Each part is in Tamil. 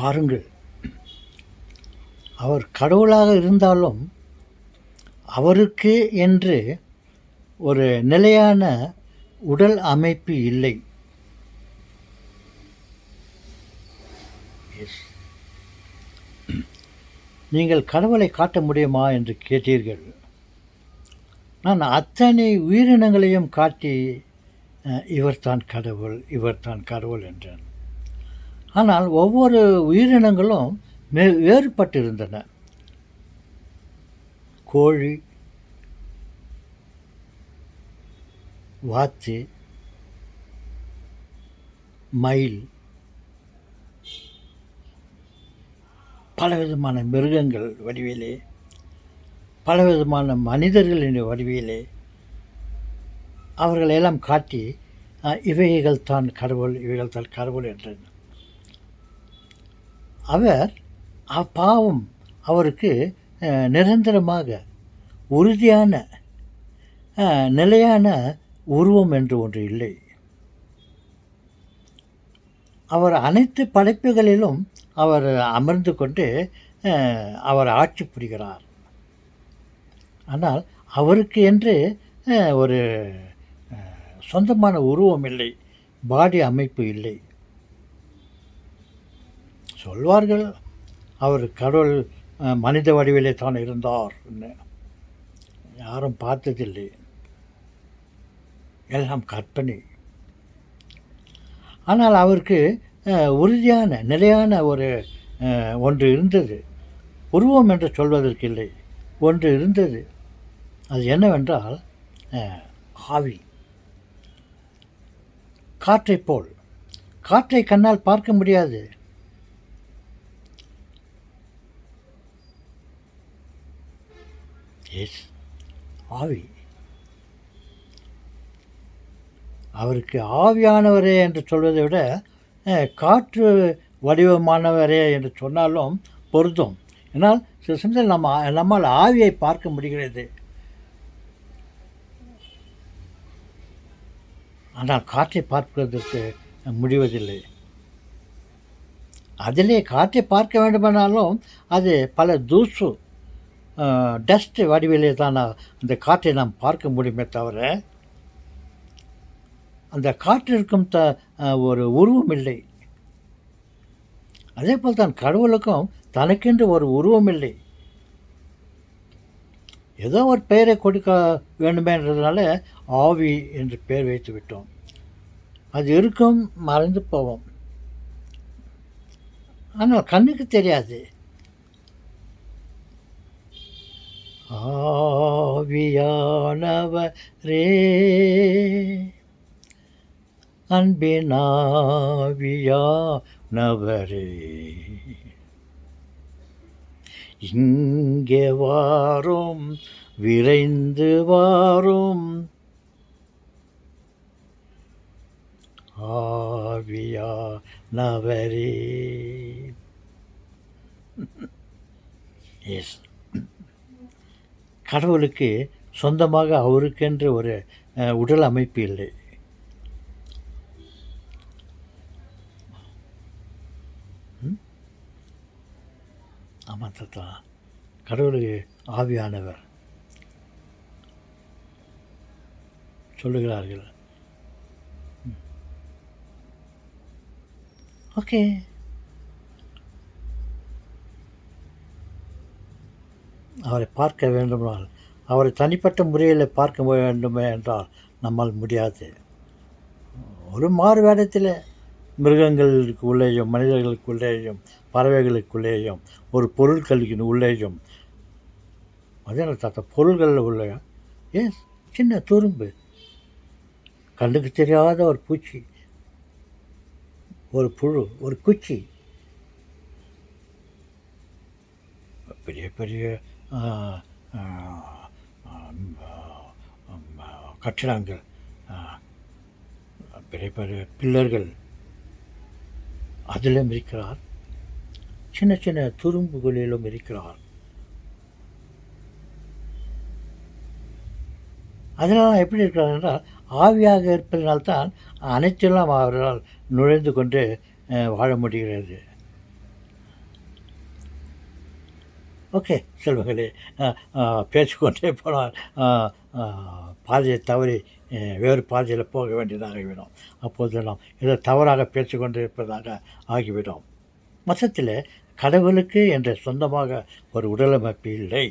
பாருங்கள், அவர் கடவுளாக இருந்தாலும் அவருக்கு என்று ஒரு நிலையான உடல் அமைப்பு இல்லை. நீங்கள் கடவுளை காட்ட முடியுமா என்று கேட்டீர்கள். நான் அத்தனை உயிரினங்களையும் காட்டி இவர்தான் கடவுள், இவர்தான் கடவுள் என்றேன். ஆனால் ஒவ்வொரு உயிரினங்களும் வேறுபட்டிருந்தன. கோழி, வாத்து, மயில், பலவிதமான மிருகங்கள் வடிவிலே, பலவிதமான மனிதர்களின் வடிவிலே அவர்களெல்லாம் காட்டி இவைகள் தான் கடவுள், இவைகள் தான் கடவுள் என்றார். அவர் பாவம் அவருக்கு நிரந்தரமாக உறுதியான நிலையான உருவம் என்று ஒன்று இல்லை. அவர் அனைத்து படைப்புகளிலும் அவர் அமர்ந்து கொண்டு அவர் ஆட்சி புரிகிறார். ஆனால் அவருக்கு என்று ஒரு சொந்தமான உருவம் இல்லை, பாடி அமைப்பு இல்லை. சொல்வார்கள் அவர் கடவுள் மனித வடிவிலே தான் இருந்தார். யாரும் பார்த்ததில்லை, எல்லாம் கற்பனை. ஆனால் அவருக்கு உறுதியான நிலையான ஒன்று இருந்தது. உருவம் என்று சொல்வதற்கு இல்லை, ஒன்று இருந்தது. அது என்னவென்றால் ஆவி. காற்றைப் போல். காற்றை கண்ணால் பார்க்க முடியாது. ஆவி. அவருக்கு ஆவியானவரே என்று சொல்வதை விட காற்று வடிவமானவரே என்று சொன்னாலும் பொருந்தும். ஏன்னால் சில சமயத்தில் நம்மால் ஆவியை பார்க்க முடிகிறது, ஆனால் காற்றை பார்ப்பதற்கு முடிவதில்லை. அதிலே காற்றை பார்க்க வேண்டுமானாலும் அது பல தூசு டஸ்ட் வடிவிலே தான் அந்த காற்றை நாம் பார்க்க முடியுமே தவிர அந்த காற்றிற்கும் ஒரு உருவம் இல்லை. அதே போல் தான் கடவுளுக்கும் தனக்கென்று ஒரு உருவம் இல்லை. ஏதோ ஒரு பெயரை கொடுக்க வேண்டுமேன்றதுனால ஆவி என்று பெயர் வைத்து விட்டோம். அது இருக்கும், மறைந்து போவோம். ஆனால் கண்ணுக்கு தெரியாது. ஆவியானவரே, அன்பினாவியானவரே, இங்கே வாரும், விரைந்து வாரும், ஆவியானவரே. எஸ், கடவுளுக்கு சொந்தமாக அவருக்கென்று ஒரு உடல் அமைப்பு இல்லை. ஆமாம் தாத்தா, கடவுளுக்கு ஆவியானவர் சொல்லுகிறார்கள். ஓகே, அவரை பார்க்க வேண்டுமானால், அவரை தனிப்பட்ட முறையில் பார்க்க வேண்டுமே என்றால் நம்மால் முடியாது. ஒரு மாறு வேடத்தில் மிருகங்களுக்கு உள்ளேயும், மனிதர்களுக்கு உள்ளேயும், பறவைகளுக்குள்ளேயும், ஒரு பொருட்களுக்கு உள்ளேயும், அதே தாத்தா பொருள்களில் உள்ள சின்ன துரும்பு, கண்ணுக்கு தெரியாத ஒரு பூச்சி, ஒரு புழு, ஒரு குச்சி, பெரிய பெரிய கட்டிடங்கள், பெரிய பெரிய பில்லர்கள், அதிலும் இருக்கிறார். சின்ன சின்ன துரும்புகளிலும் இருக்கிறார். அதனால் எப்படி இருக்கிறார் என்றால், ஆவியாக இருப்பதனால்தான் அனைத்திலும் அவரால் நுழைந்து கொண்டு வாழ முடிகிறது. ஓகே செல்வங்களே, பேசிக்கொண்டே போனால் பாதையை தவறி வேறு பாதையில் போக வேண்டியதாகிவிடும். அப்போது நாம் ஏதோ தவறாக பேசிக்கொண்டு இருப்பதாக ஆகிவிடும். மொத்தத்தில் கடவுளுக்கு என்ற சொந்தமாக ஒரு உடலமைப்பு இல்லை.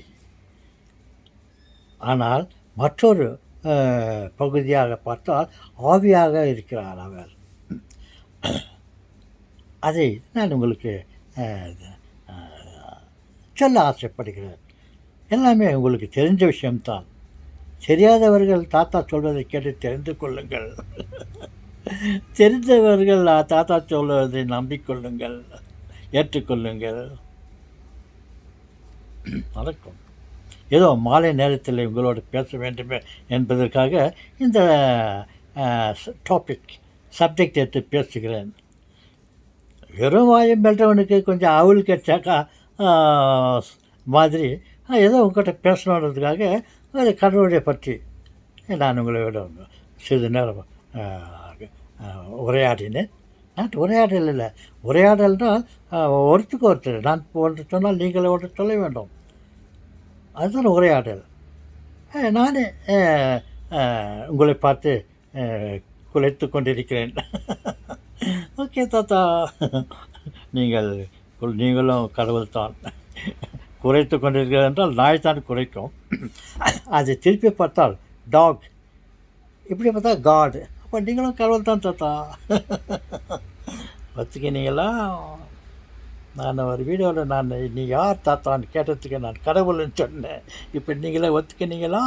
ஆனால் மற்றொரு பகுதியாக பார்த்தால் ஆவியாக இருக்கிறார் அவர். அதை நான் உங்களுக்கு சொல்ல ஆசைப்படுகிறேன். எல்லாமே உங்களுக்கு தெரிஞ்ச விஷயம்தான். தெரியாதவர்கள் தாத்தா சொல்வதை கேட்டு தெரிந்து கொள்ளுங்கள். தெரிந்தவர்கள் தாத்தா சொல்வதை நம்பிக்கொள்ளுங்கள், ஏற்றுக்கொள்ளுங்கள். வணக்கம். ஏதோ மாலை நேரத்தில் உங்களோடு பேச வேண்டுமே என்பதற்காக இந்த சப்ஜெக்ட் எடுத்து பேசுகிறேன். வெறும் வாயம் பெற்றவனுக்கு கொஞ்சம் அவுள் கிடைச்சாக்கா மாதிரி ஏதோ உங்கள்கிட்ட பேசணுன்றதுக்காக அது கடவுளை பற்றி நான் உங்களோட சிறிது நேரம் உரையாடினேன். உரையாடல் இல்லை, உரையாடல்னால் ஒருத்தருக்கு ஒருத்தர் நான் ஒன்று சொன்னால் நீங்கள் ஒன்று சொல்ல வேண்டும், அதுதான் உரையாடல். நானே உங்களை பார்த்து குலைத்து கொண்டிருக்கிறேன். ஓகே தாத்தா, நீங்களும் கடவுள் தான். குறைத்து கொண்டிருக்கிறது என்றால் நாய் தான் குறைக்கும். அது திருப்பி பார்த்தால் டாக், இப்படி பார்த்தா காட். அப்போ நீங்களும் கடவுள் தான் தாத்தா. ஒத்துக்கினீங்களா? நான் ஒரு வீடியோவில் நீ யார் தாத்தான்னு கேட்டதுக்கு நான் கடவுள்னு சொன்னேன். இப்போ நீங்களே ஒத்துக்கினீங்களா?